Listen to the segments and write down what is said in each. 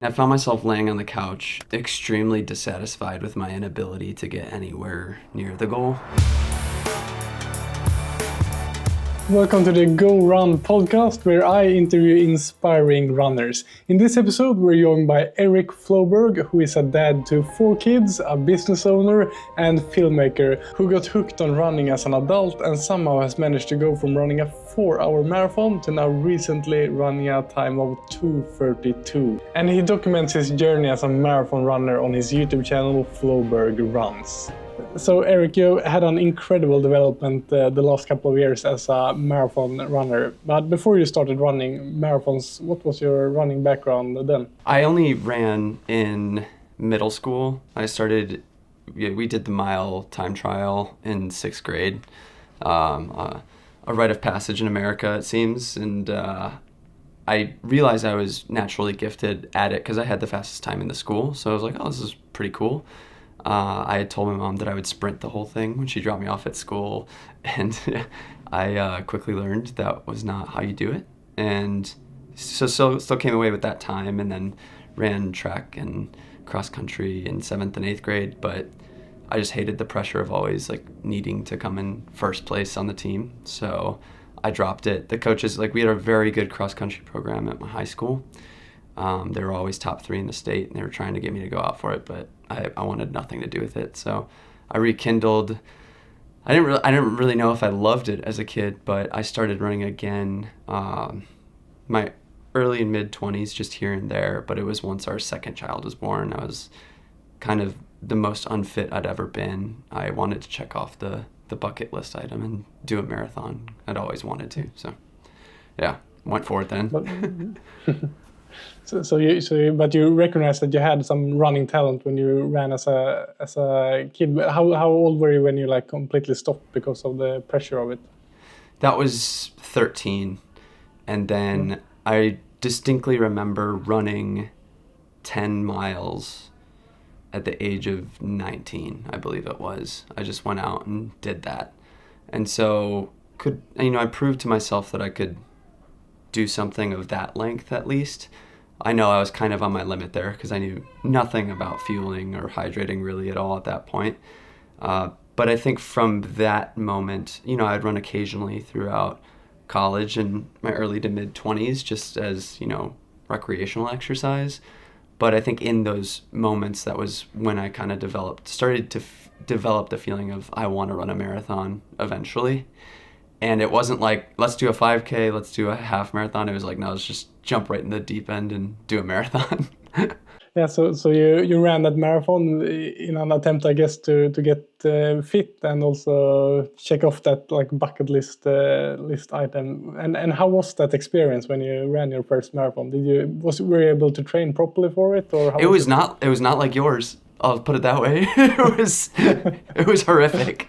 I found myself laying on the couch, extremely dissatisfied with my inability to get anywhere near the goal. Welcome to the Go Run podcast, where I interview inspiring runners. In this episode, we're joined by Eric Floberg, who is a dad to 4 kids, a business owner, and filmmaker who got hooked on running as an adult and somehow has managed to go from running a 4-hour marathon to now recently running a time of 2:32. And he documents his journey as a marathon runner on his YouTube channel, Floberg Runs. So Eric, you had an incredible development the last couple of years as a marathon runner. But before you started running marathons, what was your running background then? I only ran in middle school. We did the mile time trial in 6th grade. A rite of passage in America, it seems. And I realized I was naturally gifted at it because I had the fastest time in the school. So I was like, oh, this is pretty cool. I had told my mom that I would sprint the whole thing when she dropped me off at school, and I quickly learned that was not how you do it, and so still came away with that time, and then ran track and cross country in 7th and 8th grade, but I just hated the pressure of always like needing to come in first place on the team, so I dropped it. The coaches, we had a very good cross country program at my high school. They were always top 3 in the state, and they were trying to get me to go out for it, but I wanted nothing to do with it. So I rekindled. I didn't really know if I loved it as a kid, but I started running again my early and mid 20s, just here and there. But it was once our second child was born. I was kind of the most unfit I'd ever been. I wanted to check off the bucket list item and do a marathon. I'd always wanted to. So yeah, went for it then. But you recognized that you had some running talent when you ran as a kid. How old were you when you completely stopped because of the pressure of it? That was 13, and then I distinctly remember running 10 miles at the age of 19, I believe it was. I just went out and did that, and so I proved to myself that I could do something of that length at least. I know I was kind of on my limit there because I knew nothing about fueling or hydrating really at all at that point. But I think from that moment, I'd run occasionally throughout college and my early to mid 20s just as, recreational exercise. But I think in those moments, that was when I kind of started to develop the feeling of I want to run a marathon eventually. And it wasn't like, let's do a 5K, let's do a half marathon. It was like, no, let's just jump right in the deep end and do a marathon. Yeah, so you ran that marathon in an attempt, I guess, to get fit and also check off that bucket list item. And how was that experience when you ran your first marathon? Were you able to train properly for it, or how it was not like yours. I'll put it that way. It was horrific.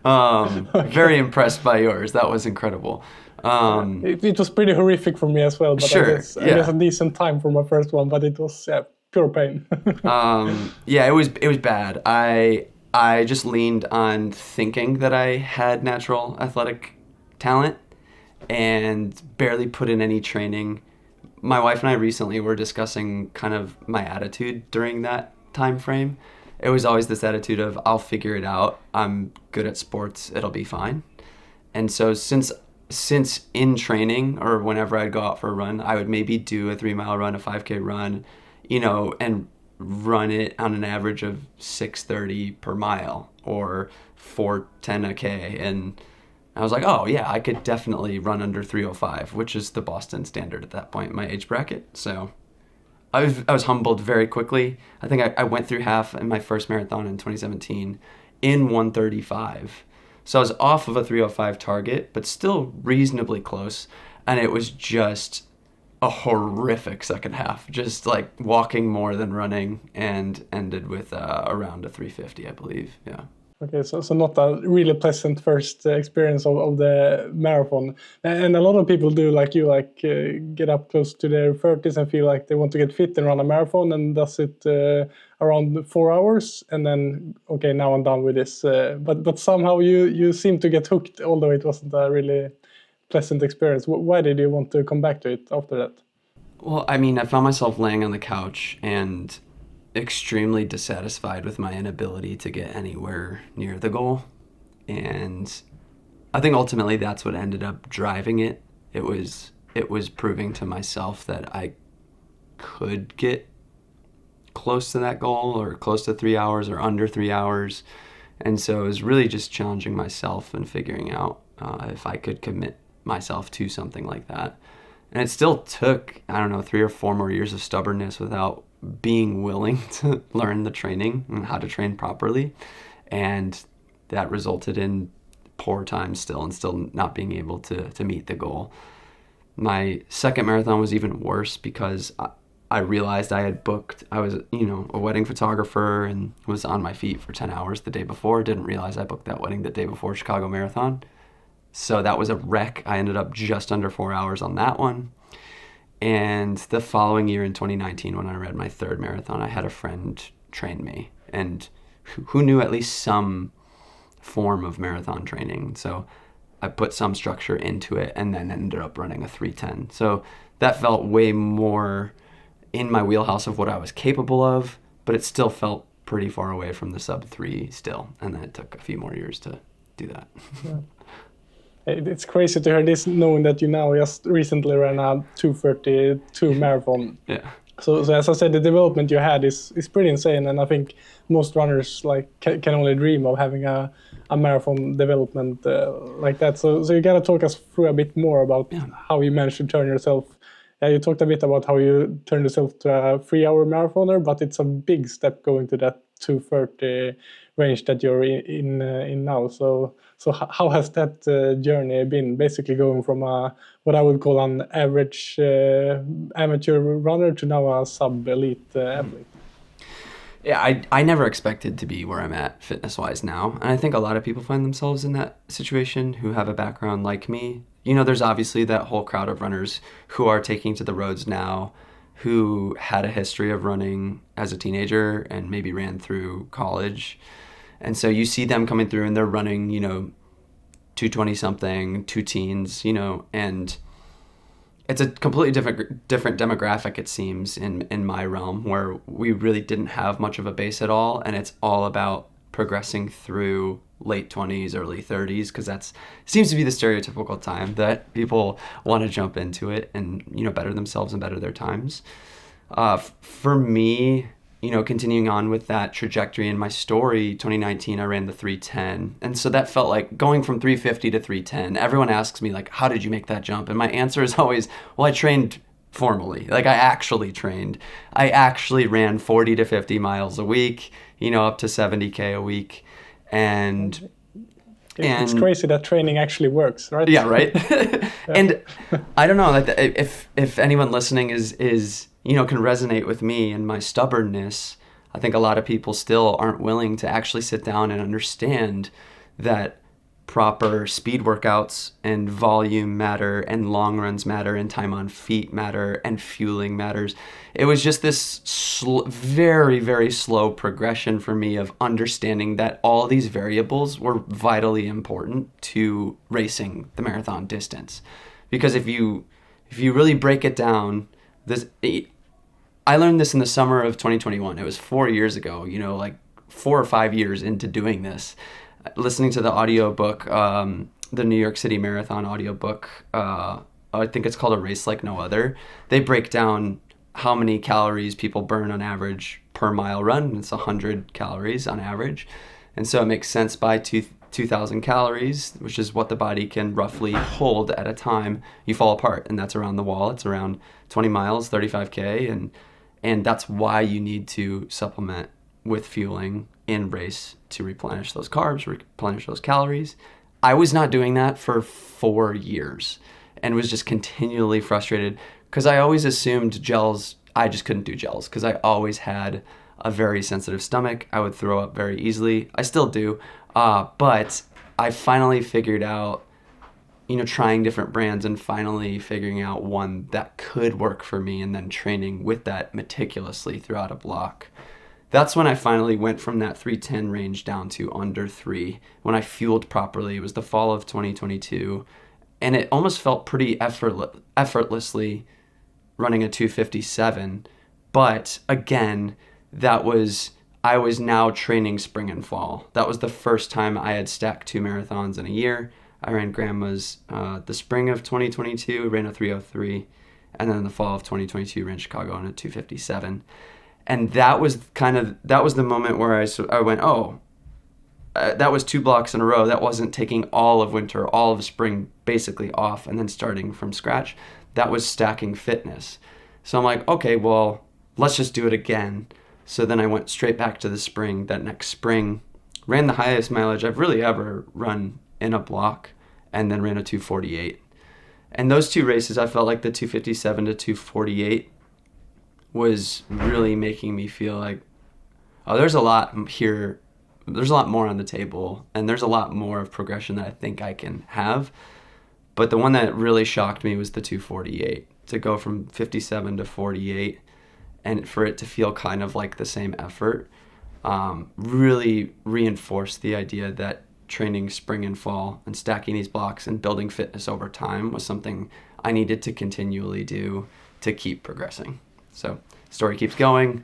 Okay. Very impressed by yours. That was incredible. It was pretty horrific for me as well. But sure, I guess a decent time for my first one, but it was pure pain. Yeah, it was bad. I just leaned on thinking that I had natural athletic talent and barely put in any training. My wife and I recently were discussing kind of my attitude during that time frame. It was always this attitude of I'll figure it out. I'm good at sports. It'll be fine. And so since in training or whenever I'd go out for a run, I would maybe do a 3-mile run, a 5K run, and run it on an average of 6:30 per mile or 4:10 a K. And I was like, oh yeah, I could definitely run under 3:05, which is the Boston standard at that point in my age bracket. So I was humbled very quickly. I think I went through half in my first marathon in 2017 in 1:35. So I was off of a 3:05 target, but still reasonably close. And it was just a horrific second half, just walking more than running, and ended with around a 3:50, I believe. Yeah. Okay, so not a really pleasant first experience of the marathon. And a lot of people do like you, get up close to their 30s and feel like they want to get fit and run a marathon, and does it around 4 hours, and then, okay, now I'm done with this. But somehow you seem to get hooked, although it wasn't a really pleasant experience. Why did you want to come back to it after that? Well, I mean, I found myself laying on the couch and extremely dissatisfied with my inability to get anywhere near the goal. And I think ultimately that's what ended up driving it. It was proving to myself that I could get close to that goal, or close to 3 hours or under 3 hours. And so it was really just challenging myself and figuring out if I could commit myself to something like that. And it still took, I don't know, 3 or 4 more years of stubbornness without being willing to learn the training and how to train properly. And that resulted in poor times still, and still not being able to meet the goal. My second marathon was even worse because I realized I had booked, I was, a wedding photographer and was on my feet for 10 hours the day before. Didn't realize I booked that wedding the day before Chicago Marathon. So that was a wreck. I ended up just under 4 hours on that one. And the following year in 2019, when I ran my third marathon, I had a friend train me, and who knew at least some form of marathon training. So I put some structure into it and then ended up running a 3:10. So that felt way more in my wheelhouse of what I was capable of, but it still felt pretty far away from the sub 3 still. And then it took a few more years to do that. Yeah. It's crazy to hear this, knowing that you now just recently ran a 2:32 marathon. Yeah. So as I said, the development you had is pretty insane, and I think most runners can only dream of having a marathon development like that. So you gotta talk us through a bit more about how you managed to turn yourself. You talked a bit about how you turned yourself to a 3-hour marathoner, but it's a big step going to that 2:30 range that you're in now. So how has that journey been? Basically going from what I would call an average amateur runner to now a sub-elite athlete. Yeah, I never expected to be where I'm at fitness-wise now. And I think a lot of people find themselves in that situation who have a background like me. There's obviously that whole crowd of runners who are taking to the roads now, who had a history of running as a teenager and maybe ran through college. And so you see them coming through and they're running, 220 something, 2 teens, and it's a completely different demographic, it seems, in my realm, where we really didn't have much of a base at all. And it's all about progressing through late 20s, early 30s, because that seems to be the stereotypical time that people want to jump into it and, better themselves and better their times. For me, continuing on with that trajectory in my story, 2019, I ran the 3:10. And so that felt like going from 3:50 to 3:10. Everyone asks me, how did you make that jump? And my answer is always, well, I trained formally. I actually trained. I actually ran 40 to 50 miles a week, up to 70K a week. And it's crazy that training actually works, right? Yeah, right. And I don't know, if anyone listening is can resonate with me and my stubbornness. I think a lot of people still aren't willing to actually sit down and understand that proper speed workouts and volume matter, and long runs matter, and time on feet matter, and fueling matters. It was just this very, very slow progression for me of understanding that all these variables were vitally important to racing the marathon distance. Because if you really break it down, I learned this in the summer of 2021. It was 4 years ago, 4 or 5 years into doing this. Listening to the audiobook, the New York City Marathon audiobook, I think it's called A Race Like No Other. They break down how many calories people burn on average per mile run. It's 100 calories on average. And so it makes sense by 2,000 calories, which is what the body can roughly hold at a time, you fall apart. And that's around the wall. It's around 20 miles, 35K. And that's why you need to supplement with fueling in race to replenish those carbs, replenish those calories. I was not doing that for 4 years and was just continually frustrated because I always assumed gels, I just couldn't do gels because I always had a very sensitive stomach. I would throw up very easily. I still do. But I finally figured out, trying different brands and finally figuring out one that could work for me and then training with that meticulously throughout a block. That's when I finally went from that 3:10 range down to under 3 when I fueled properly. It was the fall of 2022, and it almost felt pretty effortlessly running a 257. But again, I was now training spring and fall. That was the first time I had stacked 2 marathons in a year. I ran Grandma's the spring of 2022, ran a 303, and then in the fall of 2022, ran Chicago on a 257. And that was the moment where I went, that was 2 blocks in a row. That wasn't taking all of winter, all of spring basically off and then starting from scratch. That was stacking fitness. So I'm like, okay, well, let's just do it again. So then I went straight back to the spring. That next spring, ran the highest mileage I've really ever run in a block, and then ran a 248. And those 2 races, I felt like the 257 to 248 was really making me feel like, there's a lot here. There's a lot more on the table, and there's a lot more of progression that I think I can have. But the one that really shocked me was the 248. To go from 57 to 48, and for it to feel kind of like the same effort, really reinforced the idea that training spring and fall and stacking these blocks and building fitness over time was something I needed to continually do to keep progressing. So story keeps going.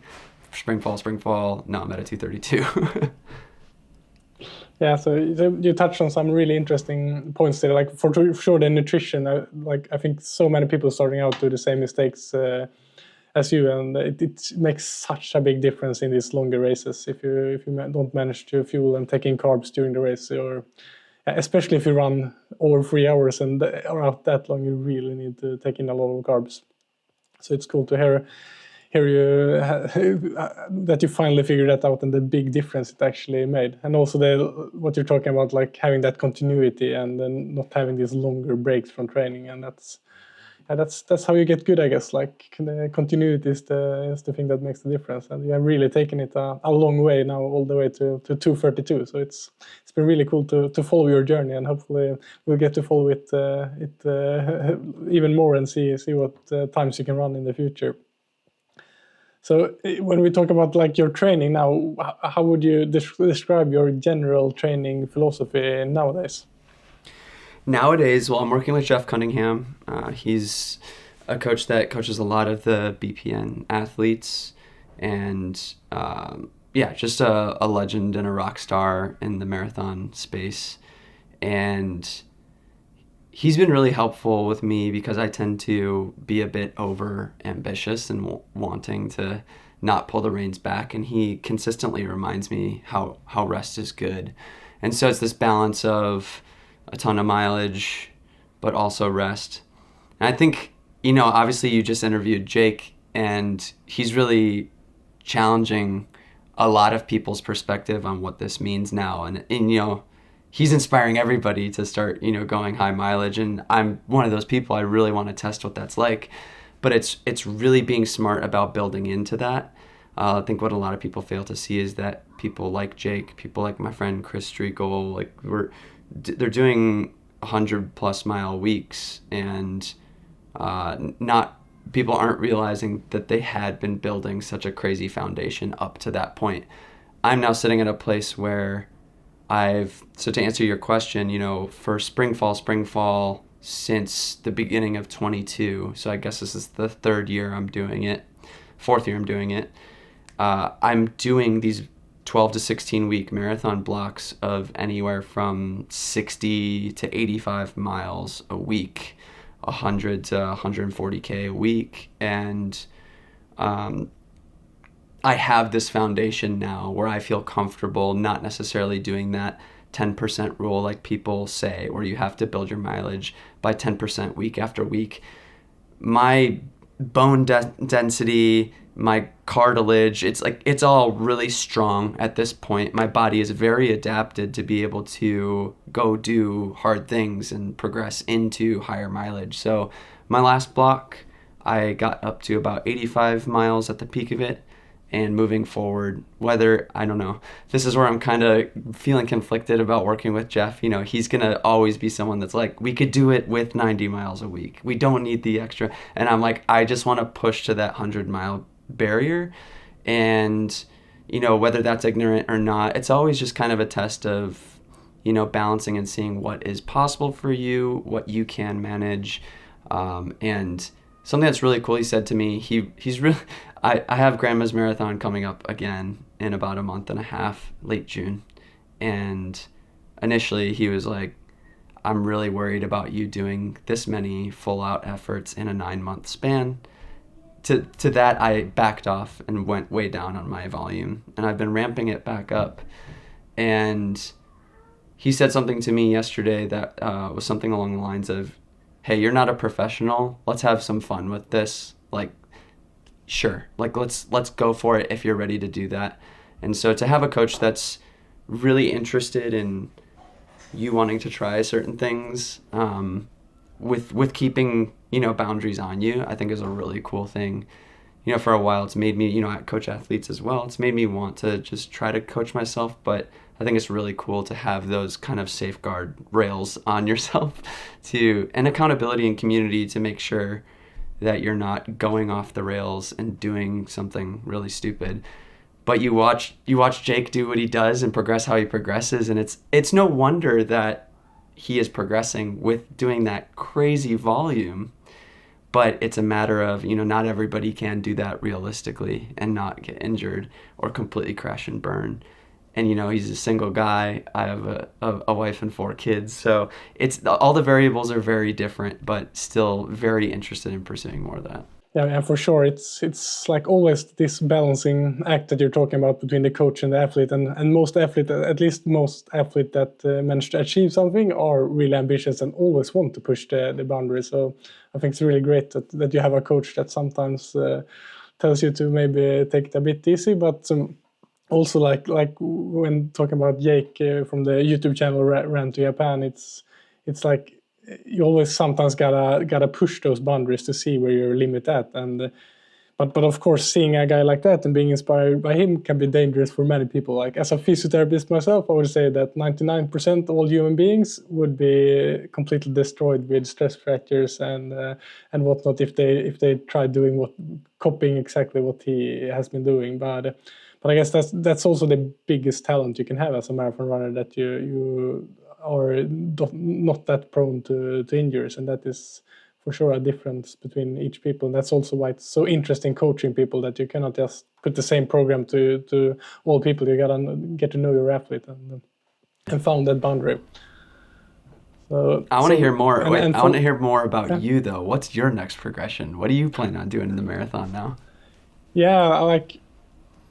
Spring, fall. Now I'm at a 232. Yeah, so you touched on some really interesting points there. Like for sure, the nutrition. I think so many people starting out do the same mistakes as you, and it makes such a big difference in these longer races. If you don't manage to fuel and take in carbs during the race, or especially if you run over 3 hours and are out that long, you really need to take in a lot of carbs. So it's cool to hear you that you finally figured that out and the big difference it actually made. And also what you're talking about, like having that continuity and then not having these longer breaks from training, and that's how you get good, I guess. Like the continuity is the thing that makes the difference, and you have really taken it a long way now, all the way to 232. So it's been really cool to follow your journey, and hopefully we'll get to follow it even more and see what times you can run in the future. So when we talk about like your training now, how would you describe your general training philosophy nowadays? Nowadays, well, I'm working with Jeff Cunningham. He's a coach that coaches a lot of the BPN athletes, and just a legend and a rock star in the marathon space. And he's been really helpful with me because I tend to be a bit over ambitious and wanting to not pull the reins back. And he consistently reminds me how rest is good. And so it's this balance of a ton of mileage, but also rest. And I think, obviously you just interviewed Jake, and he's really challenging a lot of people's perspective on what this means now. And he's inspiring everybody to start, going high mileage. And I'm one of those people, I really want to test what that's like. But it's really being smart about building into that. I think what a lot of people fail to see is that people like Jake, people like my friend Chris Streagle, they're doing 100+ mile weeks, and people aren't realizing that they had been building such a crazy foundation up to that point. I'm now sitting at a place where so to answer your question, for spring, fall, since the beginning of 22, so I guess this is the 4th year I'm doing it, I'm doing these 12 to 16 week marathon blocks of anywhere from 60 to 85 miles a week, 100 to 140K a week. And I have this foundation now where I feel comfortable not necessarily doing that 10% rule like people say, where you have to build your mileage by 10% week after week. My bone density, my cartilage, it's all really strong at this point. My body is very adapted to be able to go do hard things and progress into higher mileage. So my last block, I got up to about 85 miles at the peak of it. And moving forward, I don't know, this is where I'm kind of feeling conflicted about working with Jeff. He's going to always be someone that's like, we could do it with 90 miles a week. We don't need the extra. And I'm like, I just want to push to that 100-mile barrier. And, whether that's ignorant or not, it's always just kind of a test of, balancing and seeing what is possible for you, what you can manage. And something that's really cool he said to me, he's really, I have Grandma's Marathon coming up again in about a month and a half, late June. And initially he was like, I'm really worried about you doing this many full out efforts in a 9-month span. To that, I backed off and went way down on my volume, and I've been ramping it back up. And he said something to me yesterday that was something along the lines of, hey, you're not a professional. Let's have some fun with this. Like, sure. Like, let's go for it if you're ready to do that. And so to have a coach that's really interested in you wanting to try certain things, with keeping, boundaries on you, I think is a really cool thing. For a while it's made me, I coach athletes as well. It's made me want to just try to coach myself, but I think it's really cool to have those kind of safeguard rails on yourself and accountability and community to make sure that you're not going off the rails and doing something really stupid. But you watch Jake do what he does and progress how he progresses, and it's no wonder that he is progressing with doing that crazy volume. But it's a matter of, not everybody can do that realistically and not get injured or completely crash and burn. And, he's a single guy. I have a wife and 4 kids. So all the variables are very different, but still very interested in pursuing more of that. Yeah, and for sure, it's like always this balancing act that you're talking about between the coach and the athlete, and most athlete, at least most athlete that manage to achieve something, are really ambitious and always want to push the boundaries. So I think it's really great that you have a coach that sometimes tells you to maybe take it a bit easy, but also like when talking about Jake from the YouTube channel Ran to Japan, it's like you always sometimes gotta push those boundaries to see where your limit at, and but of course seeing a guy like that and being inspired by him can be dangerous for many people. Like as a physiotherapist myself, I would say that 99% of all human beings would be completely destroyed with stress fractures and whatnot if they try copying exactly what he has been doing. But I guess that's also the biggest talent you can have as a marathon runner, that you are not that prone to injuries, and that is for sure a difference between each people. And that's also why it's so interesting coaching people, that you cannot just put the same program to all people. You gotta get to know your athlete and found that boundary. So I want to hear more. I want to hear more about you though. What's your next progression? What do you plan on doing in the marathon now? Yeah,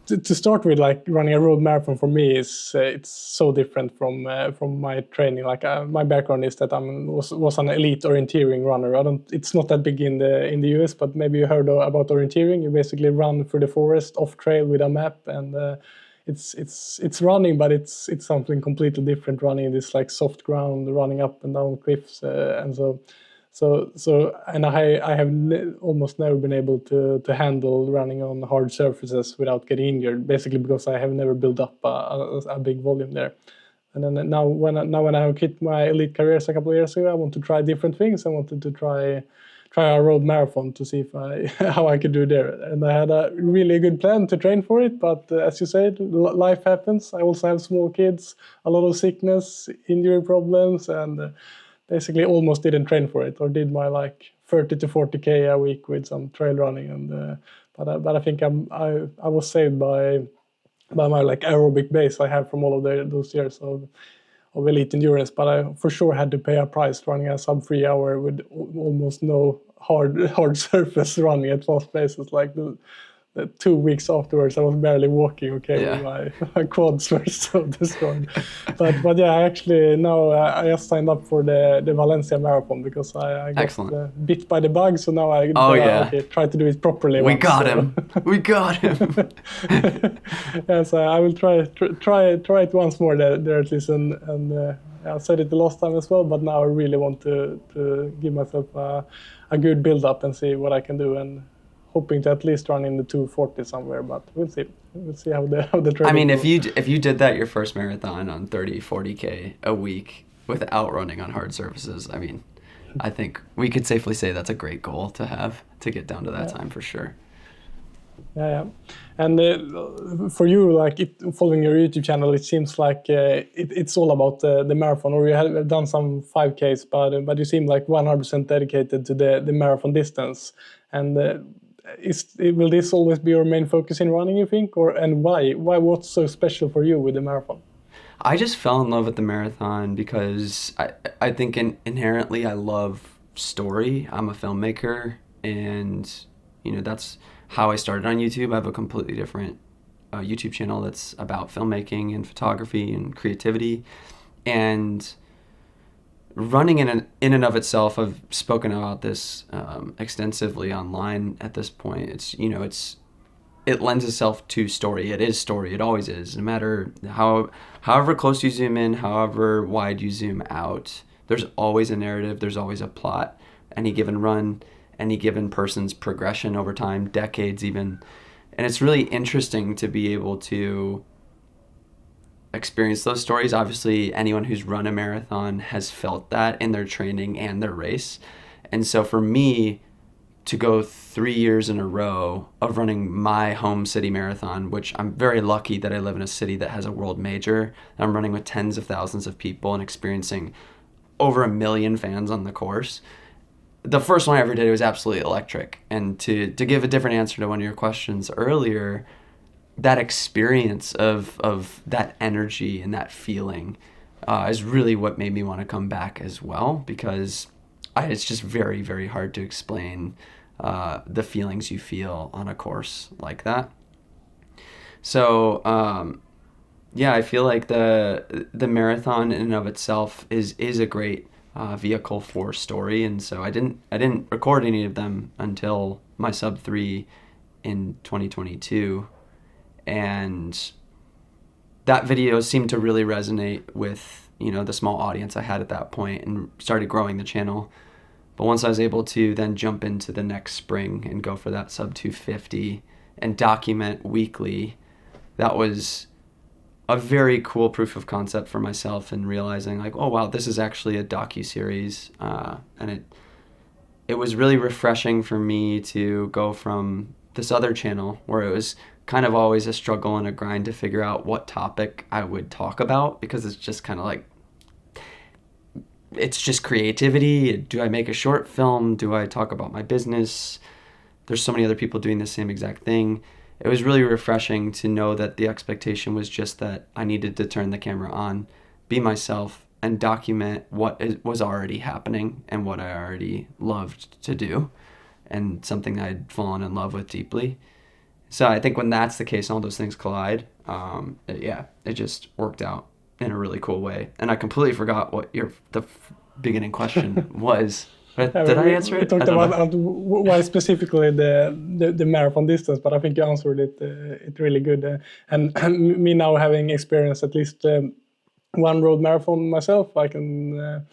to start with, like running a road marathon for me is it's so different from my training. Like my background is that I was an elite orienteering runner. It's not that big in the US, but maybe you heard about orienteering. You basically run through the forest off trail with a map, and it's running, but it's something completely different. Running in this like soft ground, running up and down cliffs, and so. And I have almost never been able to handle running on hard surfaces without getting injured, basically because I have never built up a big volume there. And then now when I have quit my elite careers a couple of years ago, I want to try different things. I wanted to try a road marathon to see how I could do there. And I had a really good plan to train for it, but as you said, life happens. I also have small kids, a lot of sickness, injury problems, and basically almost didn't train for it, or did my like 30 to 40k a week with some trail running. And but I think I was saved by my like aerobic base I have from all of those years of elite endurance. But I for sure had to pay a price running a sub 3 hour with almost no hard surface running at fast paces. Like the 2 weeks afterwards, I was barely walking. My quads were so destroyed. But yeah, actually now I just signed up for the Valencia Marathon because I got bit by the bug. So now I try to do it properly. We got him. Yeah, so I will try it once more there at least, and I said it the last time as well. But now I really want to give myself a good build up and see what I can do, and hoping to at least run in the 240 somewhere, but we'll see. We'll see how the training. I mean, if you did that your first marathon on 30-40k a week without running on hard surfaces, I mean, I think we could safely say that's a great goal to have, to get down to that time for sure. Yeah, yeah. And for you, like following your YouTube channel, it seems like it's all about the marathon. Or you have done some 5Ks, but you seem like 100% dedicated to the marathon distance. And will this always be your main focus in running, you think, and why? Why? What's so special for you with the marathon? I just fell in love with the marathon because I think inherently I love story. I'm a filmmaker, and that's how I started on YouTube. I have a completely different YouTube channel that's about filmmaking and photography and creativity, and running in and of itself. I've spoken about this extensively online at this point. It lends itself to story. It is story. It always is. No matter however close you zoom in, however wide you zoom out, there's always a narrative. There's always a plot. Any given run, any given person's progression over time, decades even. And it's really interesting to be able to experience those stories. Obviously, anyone who's run a marathon has felt that in their training and their race. And so for me, to go 3 years in a row of running my home city marathon, which I'm very lucky that I live in a city that has a world major. I'm running with tens of thousands of people and experiencing over 1 million fans on the course. The first one I ever did was absolutely electric. And to give a different answer to one of your questions earlier, that experience of that energy and that feeling is really what made me want to come back as well, because it's just very, very hard to explain the feelings you feel on a course like that. So yeah, I feel like the marathon in and of itself is a great vehicle for story, and so I didn't record any of them until my sub 3 in 2022, and that video seemed to really resonate with the small audience I had at that point, and started growing the channel. But once I was able to then jump into the next spring and go for that sub 250 and document weekly, that was a very cool proof of concept for myself, and realizing like, oh wow, this is actually a docu-series. And it was really refreshing for me to go from this other channel where it was kind of always a struggle and a grind to figure out what topic I would talk about, because it's just kind of like, it's just creativity. Do I make a short film? Do I talk about my business? There's so many other people doing the same exact thing. It was really refreshing to know that the expectation was just that I needed to turn the camera on, be myself, and document what was already happening and what I already loved to do, and something I'd fallen in love with deeply. So I think when that's the case, all those things collide, it just worked out in a really cool way. And I completely forgot what the beginning question was. Did I answer it? We talked about why specifically the marathon distance, but I think you answered it really good. And me now having experienced at least one road marathon myself, I can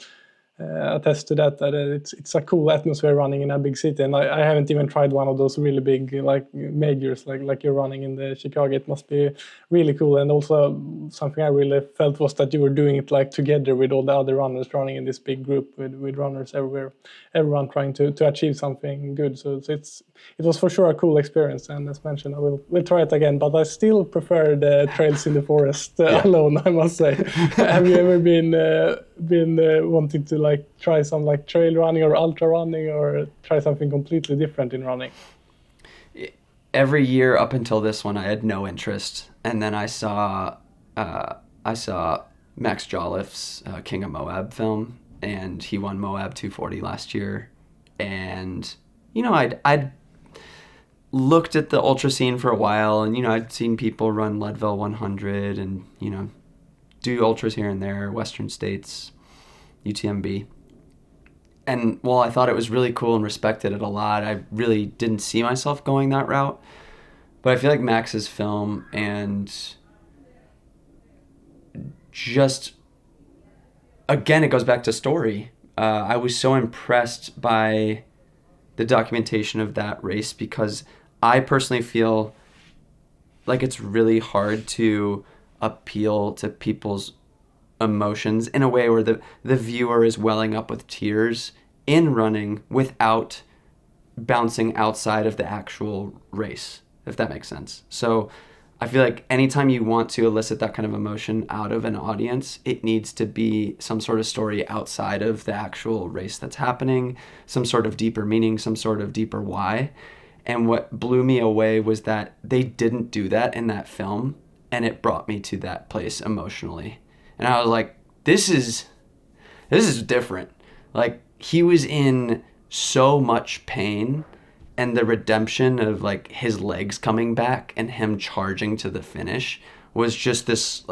attest to that it's a cool atmosphere running in a big city. And I haven't even tried one of those really big like majors like you're running in the Chicago. It must be really cool. And also something I really felt was that you were doing it like together with all the other runners, running in this big group with runners everywhere, everyone trying to achieve something good. So it was for sure a cool experience. And as mentioned, we'll try it again, but I still prefer the trails in the forest alone, I must say. Have you ever been wanting to like try some like trail running or ultra running, or try something completely different in running? Every year up until this one, I had no interest, and then I saw Max Jolliffe's King of Moab film, and he won Moab 240 last year, and I'd looked at the ultra scene for a while, and I'd seen people run Leadville 100 and do ultras here and there, Western States, UTMB. And while I thought it was really cool and respected it a lot, I really didn't see myself going that route. But I feel like Max's film, and just, again, it goes back to story. I was so impressed by the documentation of that race, because I personally feel like it's really hard to appeal to people's emotions in a way where the viewer is welling up with tears in running without bouncing outside of the actual race. if that makes sense. So I feel like anytime you want to elicit that kind of emotion out of an audience, it needs to be some sort of story outside of the actual race that's happening, some sort of deeper meaning, some sort of deeper why. And what blew me away was that they didn't do that in that film, and it brought me to that place emotionally. And I was like, this is different. Like, he was in so much pain, and the redemption of like his legs coming back and him charging to the finish was just this.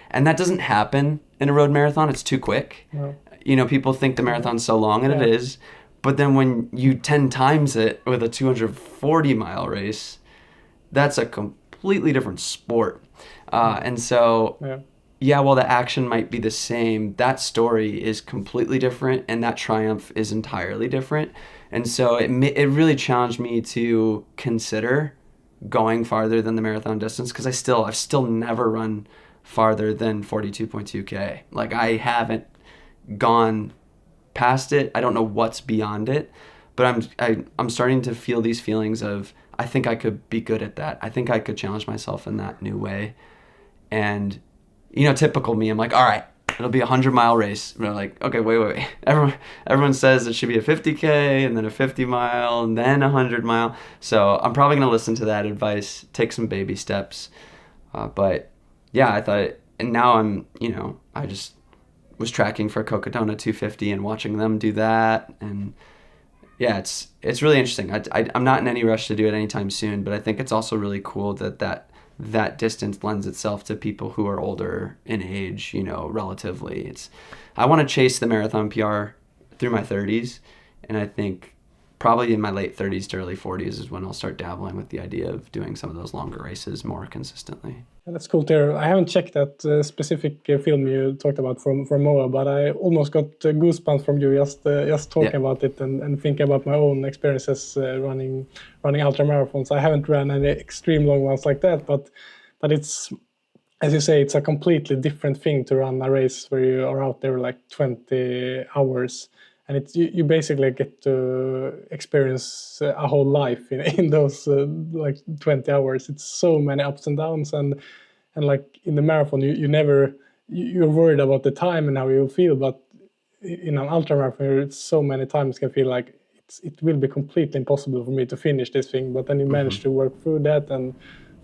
And that doesn't happen in a road marathon. It's too quick. No. You know, people think the marathon's so long, and it is. But then when you 10 times it with a 240-mile race, that's a completely different sport. And so, while the action might be the same, that story is completely different, and that triumph is entirely different. And so it really challenged me to consider going farther than the marathon distance, because I've still never run farther than 42.2K. Like, I haven't gone past it. I don't know what's beyond it, but I'm starting to feel these feelings of, I think I could be good at that. I think I could challenge myself in that new way. And, you know, typical me, I'm like, all right, it'll be a 100-mile race. And I'm like, okay, wait. Everyone says it should be a 50K and then a 50-mile and then a 100-mile. So I'm probably going to listen to that advice, take some baby steps. But yeah, I thought, and now I just was tracking for Cocodona 250 and watching them do that. And yeah, it's really interesting. I'm not in any rush to do it anytime soon, but I think it's also really cool that distance lends itself to people who are older in age, you know, relatively. I want to chase the marathon PR through my 30s, and I think probably in my late 30s to early 40s is when I'll start dabbling with the idea of doing some of those longer races more consistently. That's cool to hear. I haven't checked that specific film you talked about from MOA, but I almost got goosebumps from you just talking about it and thinking about my own experiences running ultra marathons. I haven't run any extreme long ones like that, but it's, as you say, it's a completely different thing to run a race where you are out there like 20 hours. And it's you basically get to experience a whole life in those like 20 hours. It's so many ups and downs, and like in the marathon, you're worried about the time and how you feel, but in an ultra marathon, it's so many times can feel like it will be completely impossible for me to finish this thing. But then you manage to work through that, and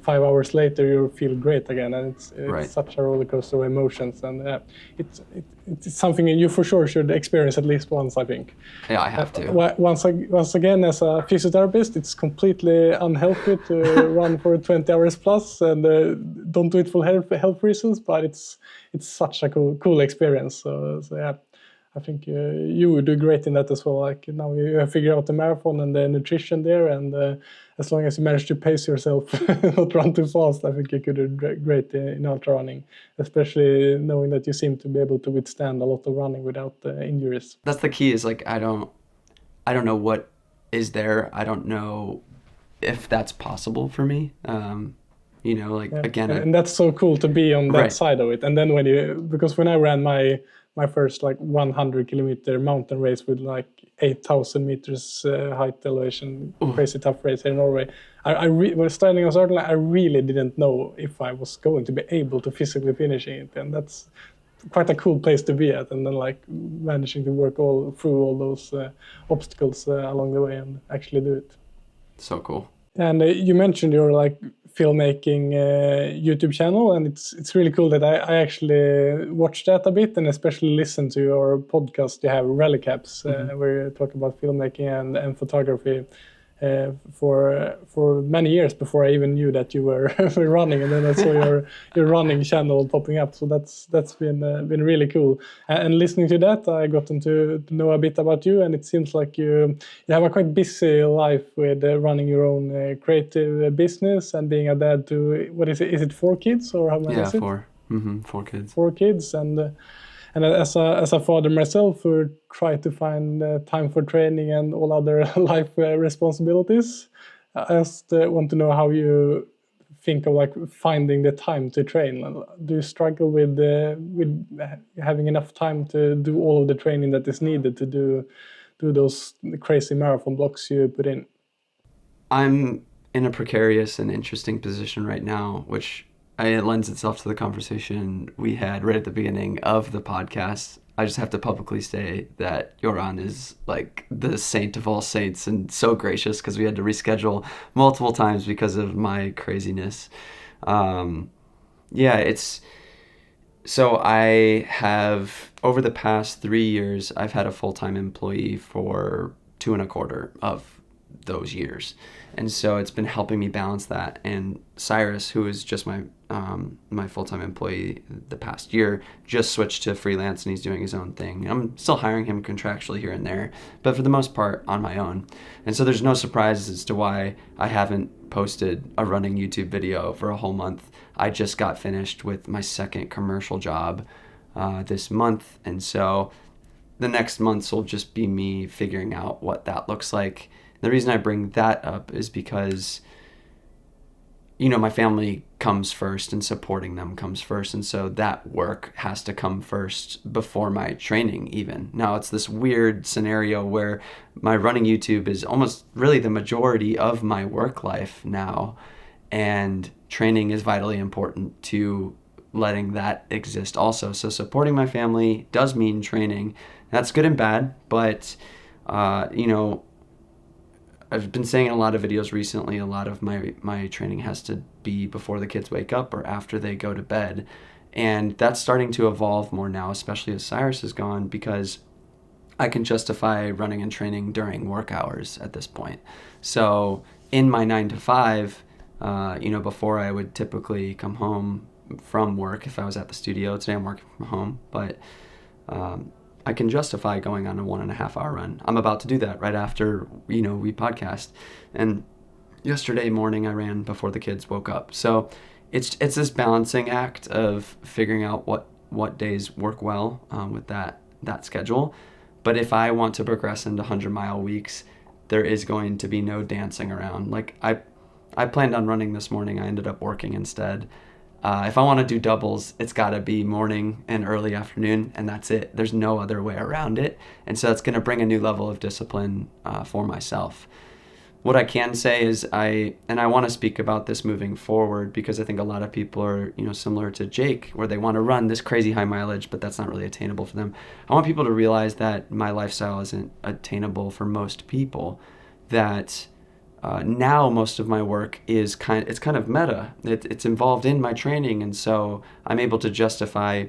5 hours later you feel great again, and it's right. Such a roller coaster of emotions, and it's something you for sure should experience at least once, I think. Yeah, I have to. Once again, as a physiotherapist, it's completely unhealthy to run for 20 hours plus, and don't do it for health reasons, but it's such a cool experience. So yeah, I think you would do great in that as well. Like now you have figured out the marathon and the nutrition there, and as long as you manage to pace yourself, not run too fast, I think you could do great in ultra running, especially knowing that you seem to be able to withstand a lot of running without injuries. That's the key, is like I don't know what is there. I don't know if that's possible for me. You know, like again, and that's so cool to be on that side of it. And then because when I ran my first like 100-kilometer mountain race with like 8,000 meters height elevation, crazy tough race here in Norway, when standing on starting line, I really didn't know if I was going to be able to physically finish it, and that's quite a cool place to be at. And then like managing to work through all those obstacles along the way and actually do it. So cool. And you mentioned your like filmmaking YouTube channel, and it's really cool that I actually watched that a bit, and especially listened to your podcast. You have Rally Caps, where you talk about filmmaking and photography for many years before I even knew that you were running, and then I saw your running channel popping up. So that's been really cool. And listening to that, I gotten to know a bit about you, and it seems like you have a quite busy life with running your own creative business and being a dad to, what is it? Is it 4 kids or how many is it? 4. 4 kids. 4 kids, and as a father myself, who try to find time for training and all other life responsibilities, I just want to know how you think of like finding the time to train. Do you struggle with having enough time to do all of the training that is needed to do those crazy marathon blocks you put in? I'm in a precarious and interesting position right now, which it lends itself to the conversation we had right at the beginning of the podcast. I just have to publicly say that Göran is like the saint of all saints and so gracious, because we had to reschedule multiple times because of my craziness. So I have, over the past 3 years, I've had a full-time employee for 2.25 of those years. And so it's been helping me balance that. And Cyrus, who is just my full-time employee the past year, just switched to freelance, and he's doing his own thing. I'm still hiring him contractually here and there, but for the most part on my own. And so there's no surprises as to why I haven't posted a running YouTube video for a whole month. I just got finished with my second commercial job this month. And so the next months will just be me figuring out what that looks like. The reason I bring that up is because, my family comes first and supporting them comes first. And so that work has to come first before my training even. Now, it's this weird scenario where my running YouTube is almost really the majority of my work life now. And training is vitally important to letting that exist also. So supporting my family does mean training. That's good and bad, but, I've been saying in a lot of videos recently, a lot of my training has to be before the kids wake up or after they go to bed. And that's starting to evolve more now, especially as Cyrus is gone, because I can justify running and training during work hours at this point. So in my 9 to 5, before I would typically come home from work if I was at the studio. Today I'm working from home, but I can justify going on a 1.5 hour run. I'm about to do that right after, we podcast. And yesterday morning I ran before the kids woke up. So it's this balancing act of figuring out what days work well with that schedule. But if I want to progress into 100-mile weeks, there is going to be no dancing around. Like I planned on running this morning. I ended up working instead. If I want to do doubles, it's got to be morning and early afternoon, and that's it. There's no other way around it. And so it's going to bring a new level of discipline for myself. What I can say is I want to speak about this moving forward, because I think a lot of people are, similar to Jake, where they want to run this crazy high mileage, but that's not really attainable for them. I want people to realize that my lifestyle isn't attainable for most people, that now most of my work is kind of meta. It's involved in my training, and so I'm able to justify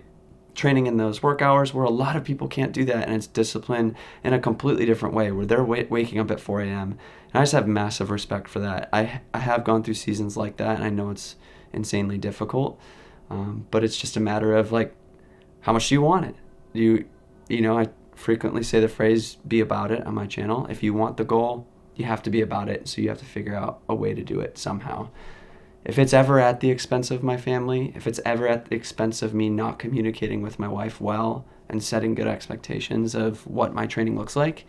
training in those work hours where a lot of people can't do that, and it's discipline in a completely different way, where they're waking up at 4 a.m. And I just have massive respect for that. I have gone through seasons like that, and I know it's insanely difficult, but it's just a matter of like, how much do you want it? I frequently say the phrase, be about it, on my channel. If you want the goal, you have to be about it, so you have to figure out a way to do it somehow. If it's ever at the expense of my family, if it's ever at the expense of me not communicating with my wife well and setting good expectations of what my training looks like,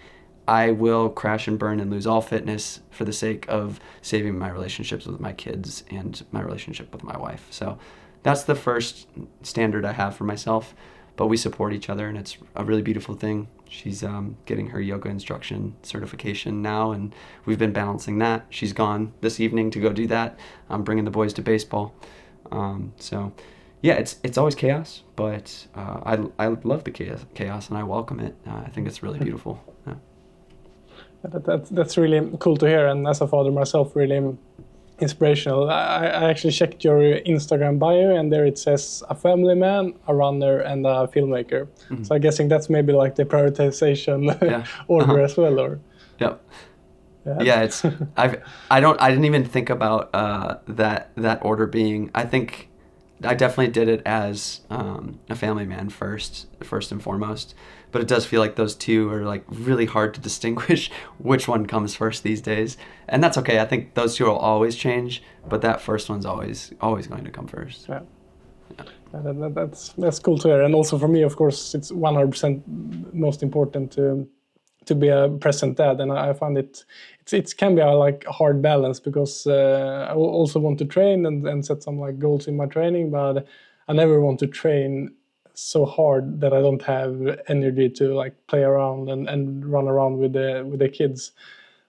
I will crash and burn and lose all fitness for the sake of saving my relationships with my kids and my relationship with my wife. So that's the first standard I have for myself, but we support each other, and it's a really beautiful thing. She's getting her yoga instruction certification now, and we've been balancing that. She's gone this evening to go do that. I'm bringing the boys to baseball. It's always chaos, but I love the chaos, and I welcome it. I think it's really beautiful. Yeah. That's really cool to hear, and as a father myself, really inspirational. I actually checked your Instagram bio, and there it says a family man, a runner, and a filmmaker. Mm-hmm. So I'm guessing that's maybe like the prioritization order as well, or? Yep. Yeah, it's I didn't even think about that order being. I think I definitely did it as a family man first and foremost. But it does feel like those two are like really hard to distinguish which one comes first these days. And that's okay. I think those two will always change, but that first one's always going to come first. Yeah. That's cool to hear. And also for me, of course, it's 100% most important to be a present dad. And I find it can be a like hard balance, because I also want to train and set some like goals in my training, but I never want to train so hard that I don't have energy to like play around and run around with the kids.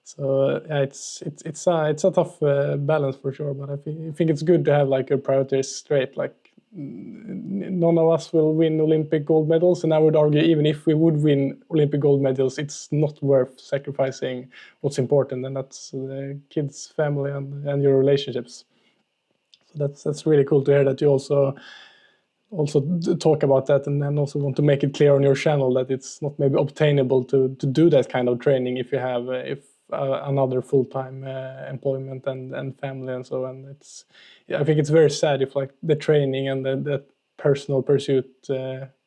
So it's a tough balance for sure. But I think it's good to have like your priorities straight. Like none of us will win Olympic gold medals, and I would argue even if we would win Olympic gold medals, it's not worth sacrificing what's important, and that's the kids, family, and your relationships. So that's really cool to hear that you also talk about that, and then also want to make it clear on your channel that it's not maybe obtainable to do that kind of training if you have another full-time employment and family and so on. I think it's very sad if like the training and the personal pursuit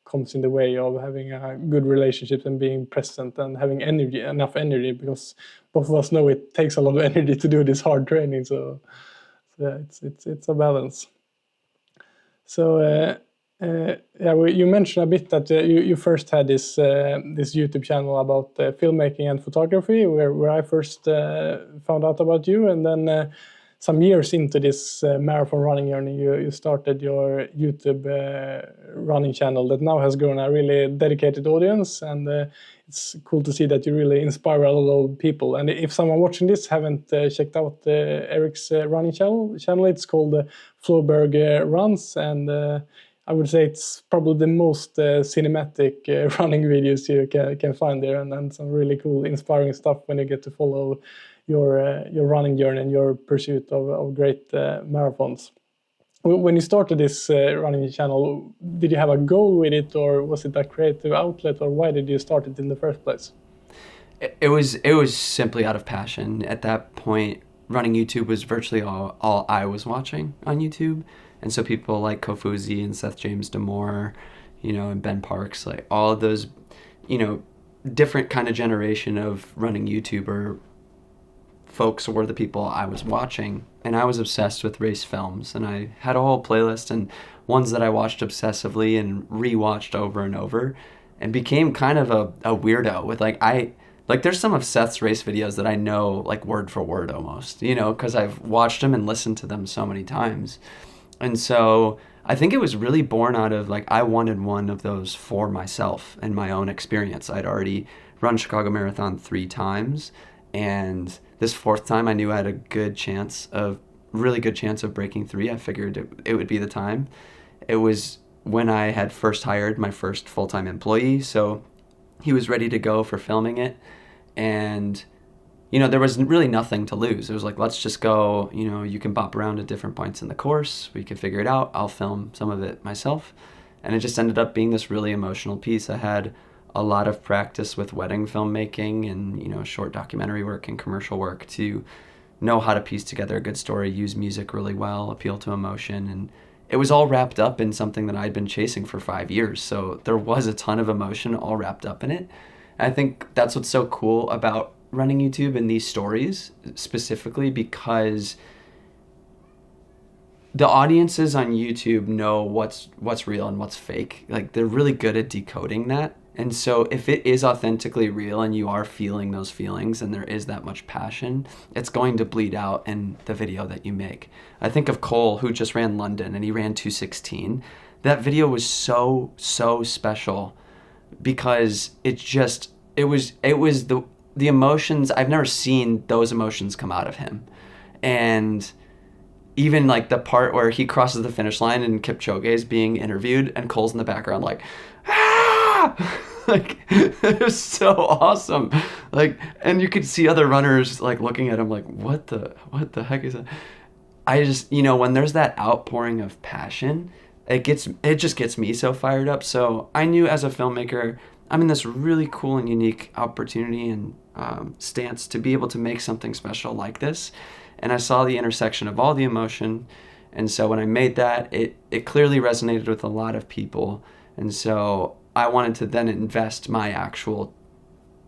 comes in the way of having a good relationship and being present and having enough energy, because both of us know it takes a lot of energy to do this hard training. So yeah, it's a balance. So you mentioned a bit that you first had this YouTube channel about filmmaking and photography, where I first found out about you, and then some years into this marathon running journey, you started your YouTube running channel that now has grown a really dedicated audience, and it's cool to see that you really inspire a lot of people. And if someone watching this haven't checked out Eric's running channel, it's called Floberg Runs, and I would say it's probably the most cinematic running videos you can find there, and some really cool, inspiring stuff when you get to follow your running journey and your pursuit of great marathons. When you started this running channel, did you have a goal with it, or was it a creative outlet, or why did you start it in the first place? It was simply out of passion. At that point, running YouTube was virtually all I was watching on YouTube. And so people like Kofuzi and Seth James Damore, and Ben Parks, like all of those, different kind of generation of running YouTuber folks were the people I was watching. And I was obsessed with race films, and I had a whole playlist and ones that I watched obsessively and rewatched over and over, and became kind of a weirdo with there's some of Seth's race videos that I know like word for word almost, because I've watched them and listened to them so many times. And so I think it was really born out of I wanted one of those for myself and my own experience. I'd already run Chicago Marathon 3 times, and this 4th time I knew I had a really good chance of breaking 3. I figured it would be the time. It was when I had first hired my first full-time employee, so he was ready to go for filming it, and there was really nothing to lose. It was like, let's just go, you can bop around at different points in the course. We can figure it out. I'll film some of it myself. And it just ended up being this really emotional piece. I had a lot of practice with wedding filmmaking and, short documentary work and commercial work to know how to piece together a good story, use music really well, appeal to emotion. And it was all wrapped up in something that I'd been chasing for 5 years. So there was a ton of emotion all wrapped up in it. And I think that's what's so cool about running YouTube and these stories specifically, because the audiences on YouTube know what's real and what's fake. Like, they're really good at decoding that. And so if it is authentically real and you are feeling those feelings and there is that much passion, it's going to bleed out in the video that you make. I think of Cole, who just ran London, and he ran 2:16. That video was so special because it was the emotions. I've never seen those emotions come out of him. And even the part where he crosses the finish line and Kipchoge is being interviewed and Cole's in the background ah! It was so awesome. And you could see other runners looking at him what the heck is that? I just, when there's that outpouring of passion, it just gets me so fired up. So I knew as a filmmaker, I'm in this really cool and unique opportunity and stance to be able to make something special like this. And I saw the intersection of all the emotion. And so when I made that, it clearly resonated with a lot of people. And so I wanted to then invest my actual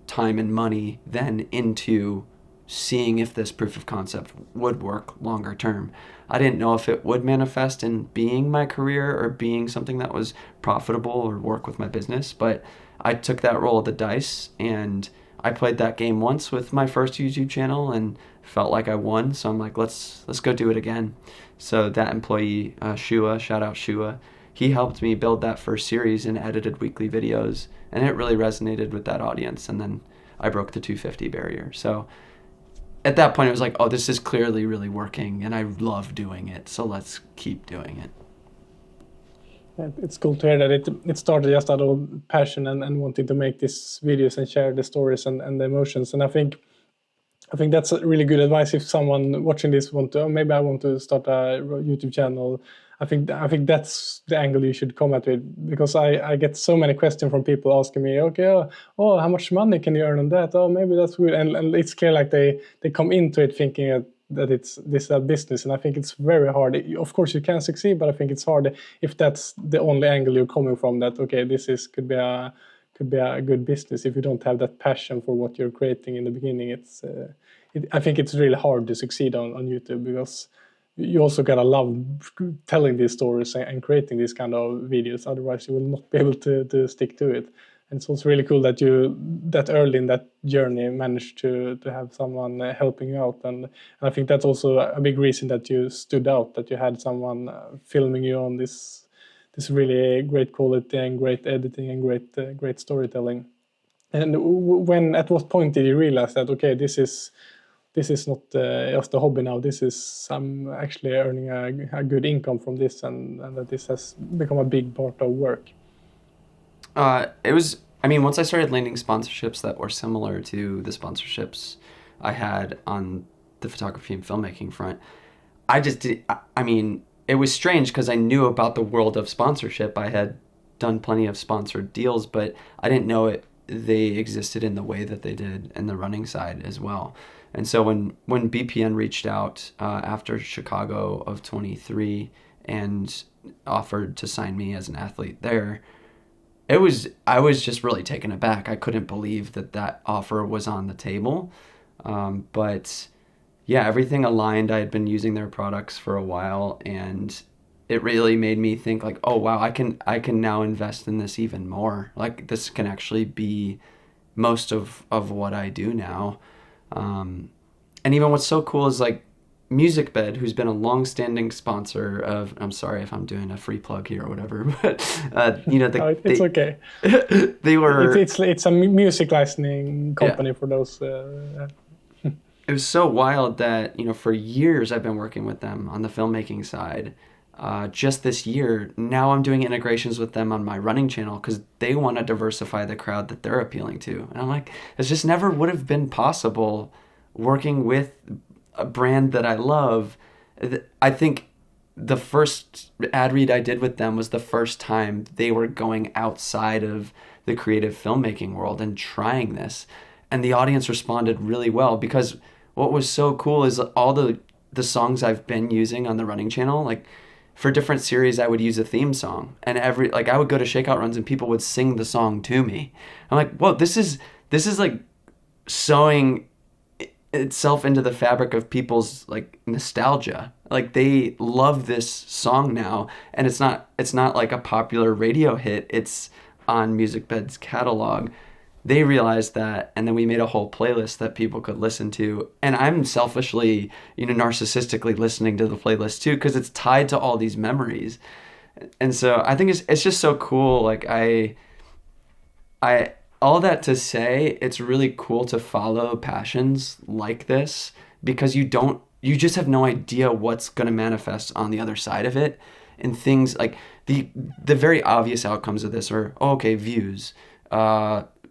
time and money then into seeing if this proof of concept would work longer term. I didn't know if it would manifest in being my career or being something that was profitable or work with my business, but I took that roll of the dice, and I played that game once with my first YouTube channel and felt like I won. So I'm like, let's go do it again. So that employee, Shua, shout out Shua, he helped me build that first series and edited weekly videos, and it really resonated with that audience. And then I broke the 250 barrier. So at that point it was like, oh, this is clearly really working and I love doing it, so let's keep doing it. It's cool to hear that it started just out of passion and wanting to make these videos and share the stories and the emotions. And I think that's a really good advice if someone watching this want to, oh, maybe I want to start a YouTube channel. I think that's the angle you should come at it, because I get so many questions from people asking me, okay, oh, how much money can you earn on that? Oh, maybe that's good. And it's clear like they come into it thinking that this is a business, and I think it's very hard. Of course you can succeed, but I think it's hard if that's the only angle you're coming from, that okay, could be a good business. If you don't have that passion for what you're creating in the beginning, I think it's really hard to succeed on YouTube, because you also gotta love telling these stories and creating these kind of videos. Otherwise you will not be able to stick to it. And it's also really cool that you that early in that journey managed to have someone helping you out. And I think that's also a big reason that you stood out, that you had someone filming you on this really great quality and great editing and great storytelling. And at what point did you realize that, okay, this is not just a hobby now, I'm actually earning a good income from this, and that this has become a big part of work? It was, I mean, once I started landing sponsorships that were similar to the sponsorships I had on the photography and filmmaking front, I mean, it was strange because I knew about the world of sponsorship. I had done plenty of sponsored deals, but I didn't know they existed in the way that they did in the running side as well. And so when BPN reached out after Chicago of 23 and offered to sign me as an athlete there, I was just really taken aback. I couldn't believe that offer was on the table. But yeah, everything aligned. I had been using their products for a while, and it really made me think like, oh wow, I can now invest in this even more. Like this can actually be most of what I do now. And even what's so cool is like MusicBed, who's been a long-standing sponsor of, I'm sorry if I'm doing a free plug here or whatever, but it's okay. They were. It's a music licensing company, yeah, for those. It was so wild that for years I've been working with them on the filmmaking side. Just this year, now I'm doing integrations with them on my running channel because they want to diversify the crowd that they're appealing to. And I'm like, it just never would have been possible working with a brand that I love. I think the first ad read I did with them was the first time they were going outside of the creative filmmaking world and trying this. And the audience responded really well, because what was so cool is all the songs I've been using on the running channel, like for different series, I would use a theme song, and I would go to shakeout runs and people would sing the song to me. I'm like, whoa, this is like sewing itself into the fabric of people's like nostalgia. Like they love this song now, and it's not like a popular radio hit. It's on MusicBed's catalog. They realized that, and then we made a whole playlist that people could listen to. And I'm selfishly, narcissistically listening to the playlist too, because it's tied to all these memories. And so I think it's just so cool. Like I all that to say, it's really cool to follow passions like this, because you just have no idea what's going to manifest on the other side of it. And things like the very obvious outcomes of this are, views,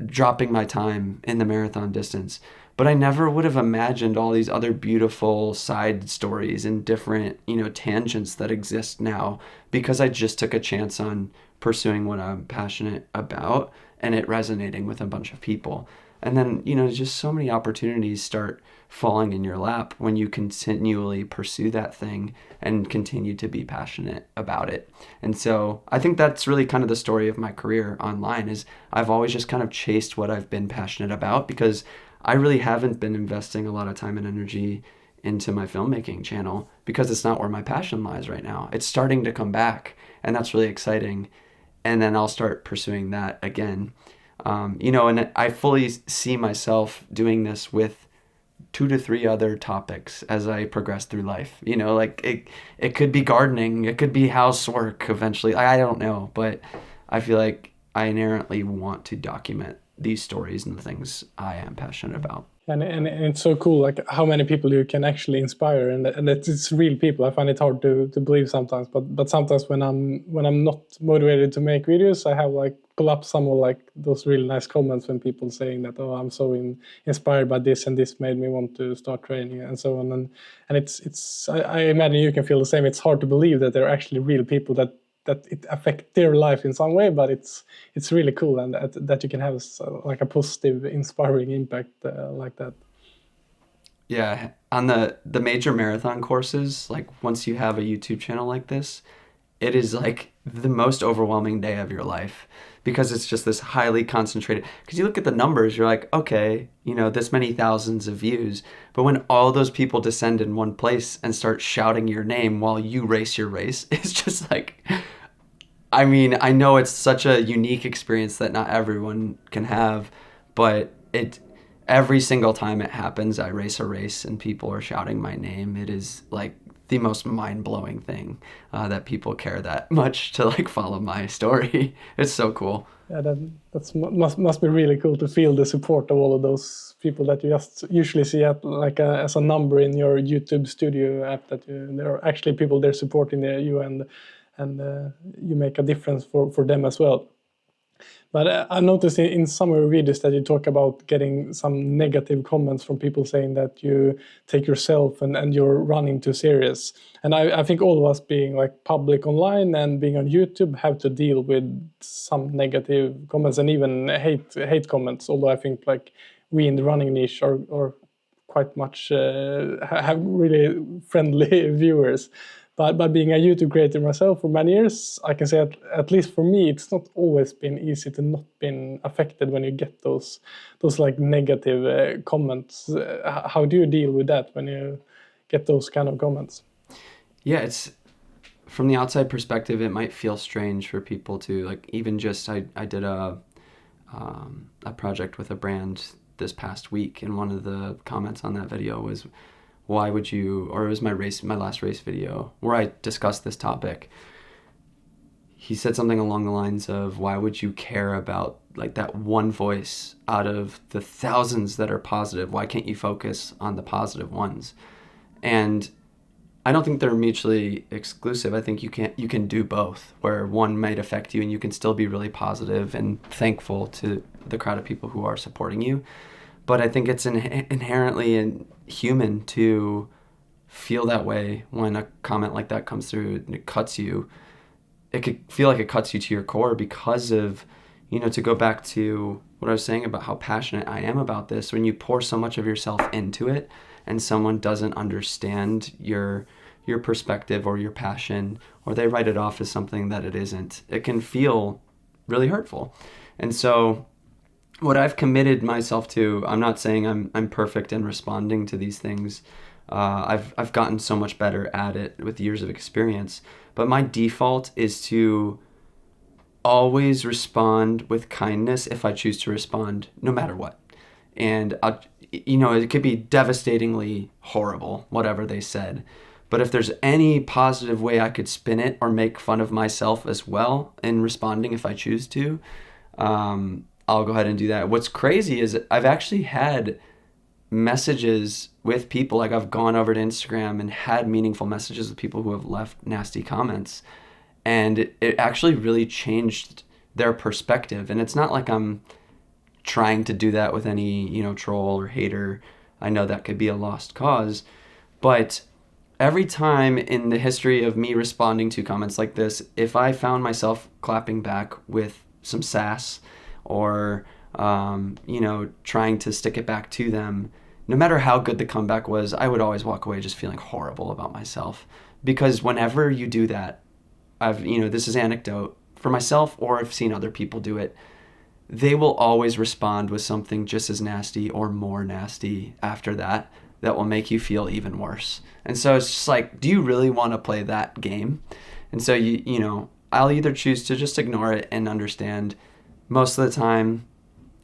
dropping my time in the marathon distance. But I never would have imagined all these other beautiful side stories and different, tangents that exist now, because I just took a chance on pursuing what I'm passionate about and it resonating with a bunch of people. And then, just so many opportunities start falling in your lap when you continually pursue that thing and continue to be passionate about it. And so I think that's really kind of the story of my career online, is I've always just kind of chased what I've been passionate about, because I really haven't been investing a lot of time and energy into my filmmaking channel, because it's not where my passion lies right now. It's starting to come back, and that's really exciting. And then I'll start pursuing that again. And I fully see myself doing this with 2 to 3 other topics as I progress through life. Like it could be gardening, it could be housework eventually. I don't know, but I feel like I inherently want to document these stories and the things I am passionate about. And it's so cool, like how many people you can actually inspire, and it's real people. I find it hard to believe sometimes, but sometimes when I'm not motivated to make videos, I have like pull up some of like those really nice comments when people saying that, oh, I'm so inspired by this, and this made me want to start training and so on. And it's I imagine you can feel the same. It's hard to believe that they're actually real people that it affect their life in some way, but it's really cool, and that you can have like a positive, inspiring impact like that. Yeah, on the major marathon courses, like once you have a YouTube channel like this, it is like the most overwhelming day of your life because it's just this highly concentrated. Because you look at the numbers, you're like, okay, this many thousands of views. But when all those people descend in one place and start shouting your name while you race your race, it's just like, I mean, I know it's such a unique experience that not everyone can have, but every single time it happens, I race a race and people are shouting my name. It is like the most mind-blowing thing that people care that much to like follow my story. It's so cool. Yeah, that's must be really cool to feel the support of all of those people that you just usually see at like as a number in your YouTube studio app. That there are actually people there supporting you, and you make a difference for them as well. But I noticed in some of your videos that you talk about getting some negative comments from people saying that you take yourself and you're running too serious. And I think all of us being like public online and being on YouTube have to deal with some negative comments and even hate comments. Although I think like we in the running niche are quite much have really friendly viewers. But being a YouTube creator myself for many years, I can say at least for me, it's not always been easy to not been affected when you get those like negative comments. How do you deal with that when you get those kind of comments? Yeah, it's from the outside perspective, it might feel strange for people to like even just I did a project with a brand this past week, and one of the comments on that video was, why would you, or it was my last race video where I discussed this topic. He said something along the lines of, why would you care about like that one voice out of the thousands that are positive? Why can't you focus on the positive ones? And I don't think they're mutually exclusive. I think you can do both, where one might affect you and you can still be really positive and thankful to the crowd of people who are supporting you. But I think it's inherently human to feel that way when a comment like that comes through and it cuts you. It could feel like it cuts you to your core because of, to go back to what I was saying about how passionate I am about this, when you pour so much of yourself into it and someone doesn't understand your perspective or your passion, or they write it off as something that it isn't, it can feel really hurtful. And so what I've committed myself to, I'm not saying I'm perfect in responding to these things. I've gotten so much better at it with years of experience. But my default is to always respond with kindness if I choose to respond, no matter what. And it could be devastatingly horrible, whatever they said. But if there's any positive way I could spin it or make fun of myself as well in responding, if I choose to, I'll go ahead and do that. What's crazy is I've actually had messages with people, like I've gone over to Instagram and had meaningful messages with people who have left nasty comments. And it actually really changed their perspective. And it's not like I'm trying to do that with any, troll or hater. I know that could be a lost cause. But every time in the history of me responding to comments like this, if I found myself clapping back with some sass, or, trying to stick it back to them, no matter how good the comeback was, I would always walk away just feeling horrible about myself. Because whenever you do that, this is anecdote for myself, or I've seen other people do it, they will always respond with something just as nasty or more nasty after that will make you feel even worse. And so it's just like, do you really want to play that game? And so, I'll either choose to just ignore it and understand. Most of the time,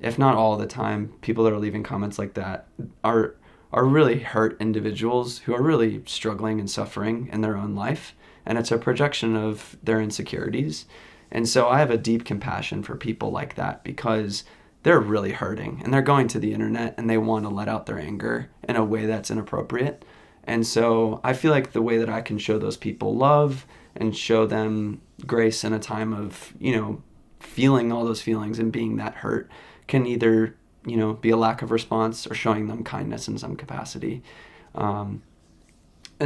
if not all the time, people that are leaving comments like that are really hurt individuals who are really struggling and suffering in their own life. And it's a projection of their insecurities. And so I have a deep compassion for people like that, because they're really hurting, and they're going to the internet and they want to let out their anger in a way that's inappropriate. And so I feel like the way that I can show those people love and show them grace in a time of, feeling all those feelings and being that hurt can either, be a lack of response or showing them kindness in some capacity. And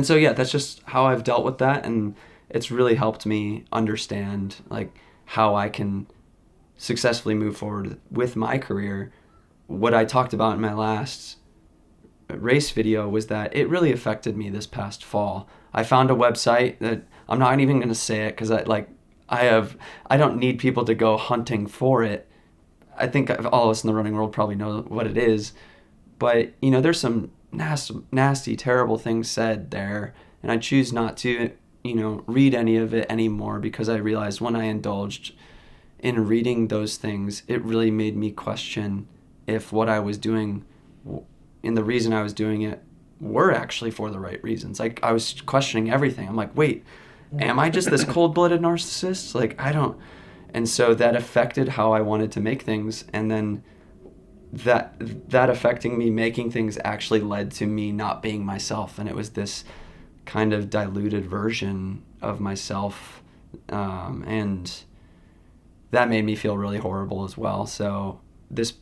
so, yeah, that's just how I've dealt with that. And it's really helped me understand like how I can successfully move forward with my career. What I talked about in my last race video was that it really affected me this past fall. I found a website that I'm not even going to say it because I don't need people to go hunting for it. I think all of us in the running world probably know what it is, but there's some nasty, terrible things said there, and I choose not to, read any of it anymore, because I realized when I indulged in reading those things, it really made me question if what I was doing and the reason I was doing it were actually for the right reasons. Like, I was questioning everything. I'm like, wait, am I just this cold-blooded narcissist? Like, I don't. And so that affected how I wanted to make things. And then that affecting me making things actually led to me not being myself. And it was this kind of diluted version of myself. And that made me feel really horrible as well. So this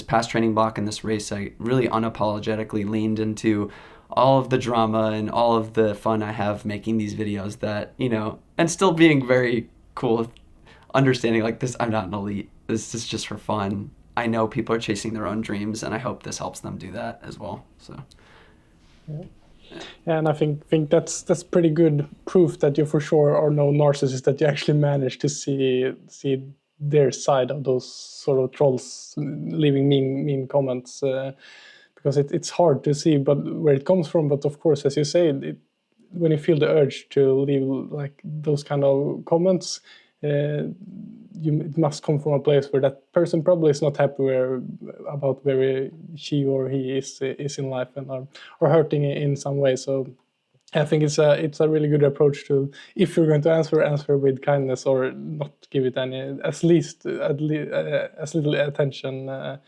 past training block and this race, I really unapologetically leaned into all of the drama and all of the fun I have making these videos that, and still being very cool with understanding like this, I'm not an elite. This is just for fun. I know people are chasing their own dreams, and I hope this helps them do that as well. So, yeah, and I think that's pretty good proof that you for sure are no narcissist. That you actually managed to see their side of those sort of trolls leaving mean comments, because it's hard to see, but where it comes from. But of course, as you say, when you feel the urge to leave like those kind of comments, it must come from a place where that person probably is not happy about where she or he is in life, and are hurting in some way. So I think it's a really good approach to, if you're going to answer with kindness, or not give it any, as little attention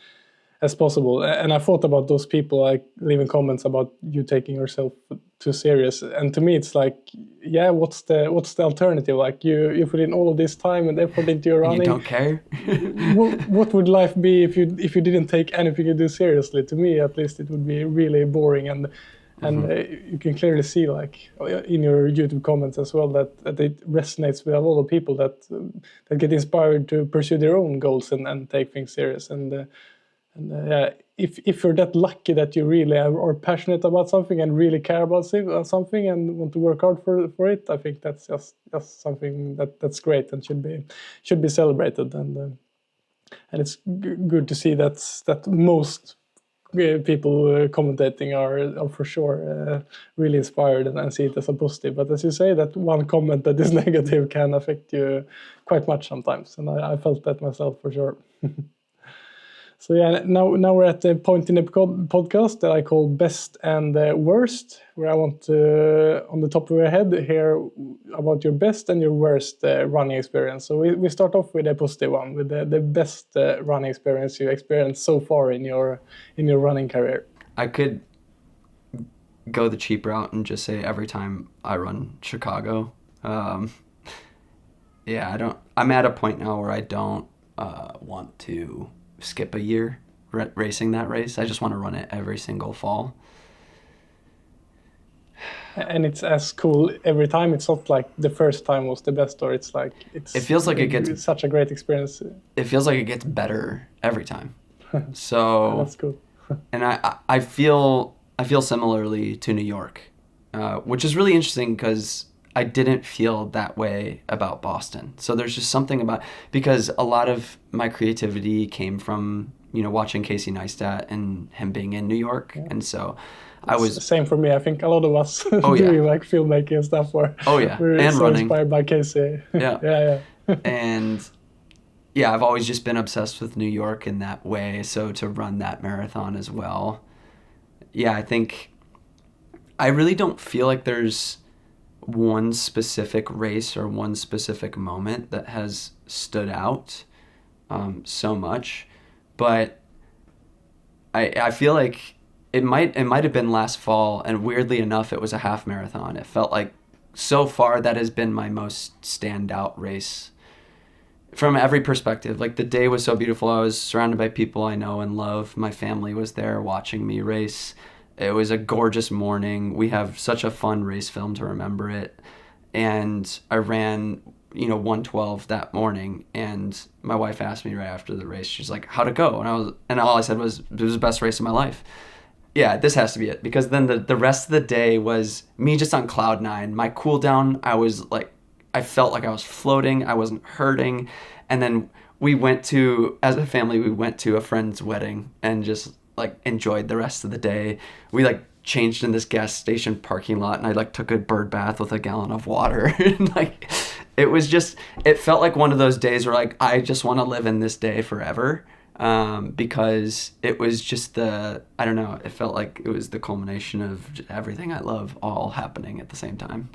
as possible. And I thought about those people like leaving comments about you taking yourself too serious, and to me it's like, yeah, what's the alternative? Like, you put in all of this time and effort into your running. You don't care. what would life be if you didn't take anything you do seriously? To me, at least, it would be really boring. And you can clearly see, like, in your YouTube comments as well, that it resonates with a lot of people that get inspired to pursue their own goals and take things serious. If you're that lucky that you really are passionate about something and really care about something and want to work hard for it, I think that's just something that's great and should be celebrated. And it's good to see that most people commentating are for sure really inspired and see it as a positive. But as you say, that one comment that is negative can affect you quite much sometimes, and I felt that myself for sure. So yeah, now we're at the point in the podcast that I call best and worst, where I want to, on the top of your head, hear about your best and your worst running experience. So we start off with a positive one, with the best running experience you experienced so far in your running career. I could go the cheap route and just say every time I run Chicago. I'm at a point now where I don't want to skip a year racing that race. I just want to run it every single fall. And it's as cool every time. It's not like the first time was the best, or it's like it feels like it gets such a great experience. It feels like it gets better every time. So that's cool. And I feel similarly to New York, which is really interesting because I didn't feel that way about Boston. So there's just something about, because a lot of my creativity came from, watching Casey Neistat and him being in New York. Yeah. And so I was... Same for me. I think a lot of us doing like filmmaking and stuff we're and so running. Inspired by Casey. Yeah. yeah. And yeah, I've always just been obsessed with New York in that way. So to run that marathon as well. Yeah, I think I really don't feel like there's one specific race or one specific moment that has stood out so much, but I feel like it might have been last fall, and weirdly enough, it was a half marathon. It felt like so far that has been my most standout race from every perspective. Like, the day was so beautiful. I was surrounded by people I know and love. My family was there watching me race. It was a gorgeous morning. We have such a fun race film to remember it. And I ran, 112 that morning, and my wife asked me right after the race, she's like, how'd it go? And all I said was, it was the best race of my life. Yeah, this has to be it. Because then the rest of the day was me just on cloud nine. My cool down, I felt like I was floating. I wasn't hurting. And then as a family, we went to a friend's wedding and just like enjoyed the rest of the day. We like changed in this gas station parking lot, and I like took a bird bath with a gallon of water. And like, it felt like one of those days where like, I just want to live in this day forever. Because it was just I don't know, it felt like it was the culmination of everything I love all happening at the same time.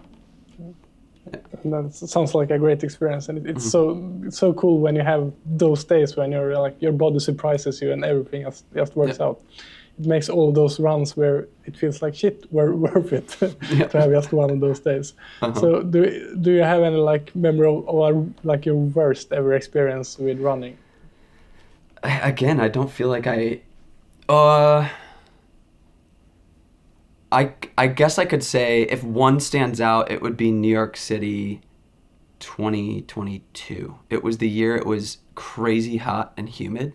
Yeah. That sounds like a great experience, and it's so cool when you have those days when you're like, your body surprises you and everything just works out. It makes all those runs where it feels like shit were worth it to have just one of those days. So do you have any like memory or like your worst ever experience with running? Again, I don't feel like I guess I could say if one stands out, it would be New York City 2022. It was the year it was crazy hot and humid,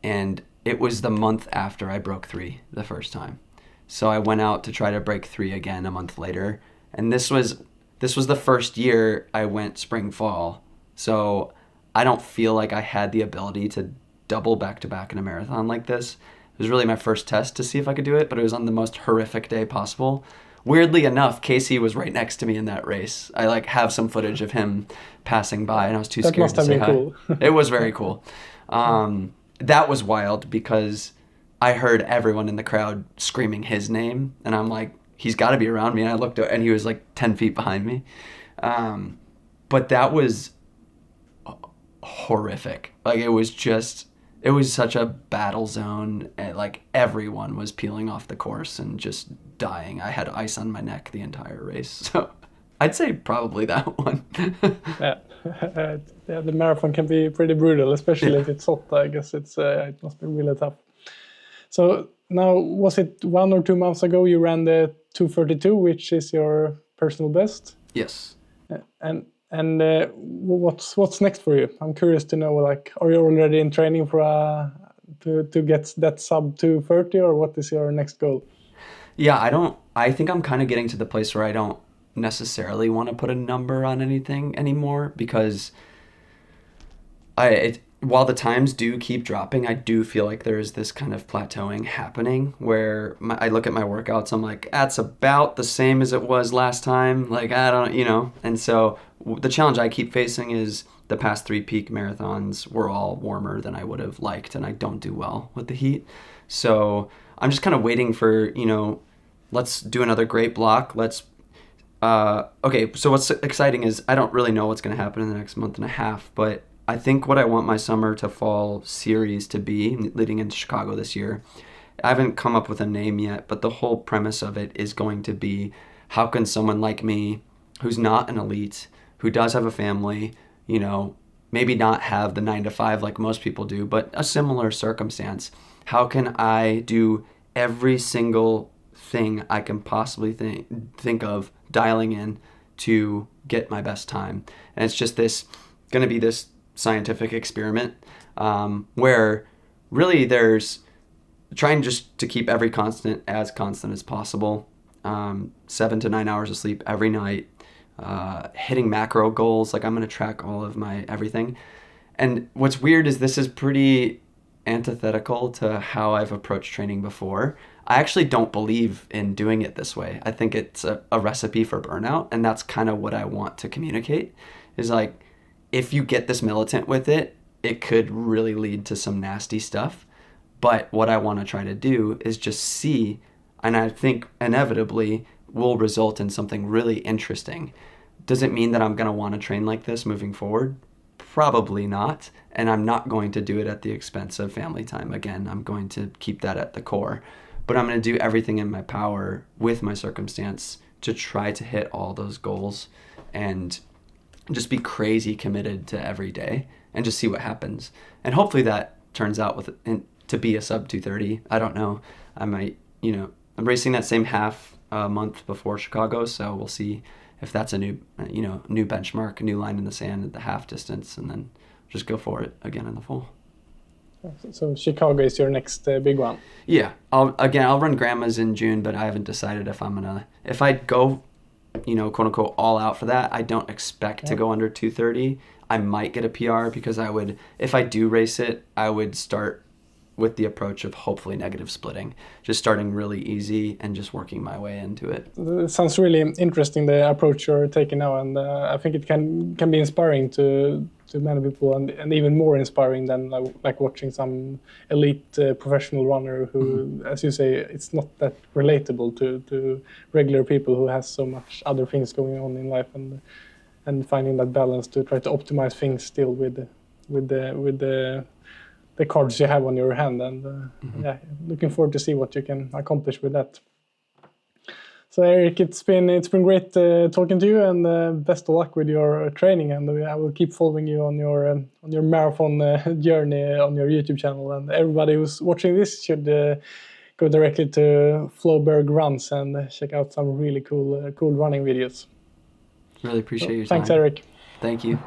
and it was the month after I broke 3 the first time. So I went out to try to break 3 again a month later, and this was the first year I went spring fall. So I don't feel like I had the ability to double back-to-back in a marathon like this. It was really my first test to see if I could do it, but it was on the most horrific day possible. Weirdly enough, Casey was right next to me in that race. I like have some footage of him passing by, and I was too scared to say hi. Cool. It was very cool. That was wild because I heard everyone in the crowd screaming his name, and I'm like, he's got to be around me. And I looked up, and he was like 10 feet behind me. But that was horrific. Like, it was such a battle zone, and like everyone was peeling off the course and just dying. I had ice on my neck the entire race. So I'd say probably that one. Yeah, the marathon can be pretty brutal, especially if it's hot. I guess it must be really tough. So now, was it 1 or 2 months ago you ran the 2:32, which is your personal best? Yes. And what's next for you? I'm curious to know, like, are you already in training for to get that sub 2:30, or what is your next goal? Yeah, I think I'm kind of getting to the place where I don't necessarily want to put a number on anything anymore, because while the times do keep dropping, I do feel like there is this kind of plateauing happening where I look at my workouts, I'm like, that's about the same as it was last time. Like, I don't, and so the challenge I keep facing is the past 3 peak marathons were all warmer than I would have liked, and I don't do well with the heat. So I'm just kind of waiting for, let's do another great block. Okay, so what's exciting is I don't really know what's going to happen in the next month and a half, but I think what I want my summer to fall series to be leading into Chicago this year, I haven't come up with a name yet, but the whole premise of it is going to be, how can someone like me, who's not an elite, who does have a family, maybe not have the 9 to 5 like most people do, but a similar circumstance, how can I do every single thing I can possibly think of dialing in to get my best time? And it's just going to be this scientific experiment where really there's trying just to keep every constant as possible, 7 to 9 hours of sleep every night, hitting macro goals. Like, I'm going to track all of my everything. And what's weird is this is pretty antithetical to how I've approached training before. I actually don't believe in doing it this way. I think it's a recipe for burnout, and that's kind of what I want to communicate, is like, if you get this militant with it, it could really lead to some nasty stuff. But what I want to try to do is just see, and I think inevitably will result in something really interesting. Does it mean that I'm going to want to train like this moving forward? Probably not. And I'm not going to do it at the expense of family time. Again, I'm going to keep that at the core. But I'm going to do everything in my power with my circumstance to try to hit all those goals and just be crazy committed to every day and just see what happens. And hopefully that turns out to be a sub 2:30. I don't know. I might, I'm racing that same half month before Chicago, so we'll see if that's a new benchmark, a new line in the sand at the half distance, and then just go for it again in the full. So Chicago is your next big one? Yeah. I'll run grandma's in June, but I haven't decided if I go, quote unquote, all out for that. I don't expect to go under 2:30. I might get a PR because if I do race it, I would start with the approach of hopefully negative splitting, just starting really easy and just working my way into it. It sounds really interesting, the approach you're taking now, and I think it can be inspiring to many people, and even more inspiring than like watching some elite professional runner who, as you say, it's not that relatable to regular people who has so much other things going on in life, and finding that balance to try to optimize things still with the cards you have on your hand, and looking forward to see what you can accomplish with that. So Eric, it's been great talking to you, and best of luck with your training, and I will keep following you on your marathon journey on your YouTube channel, and everybody who's watching this should go directly to Floberg Runs and check out some really cool running videos. Really appreciate your time. Thanks, Eric. Thank you.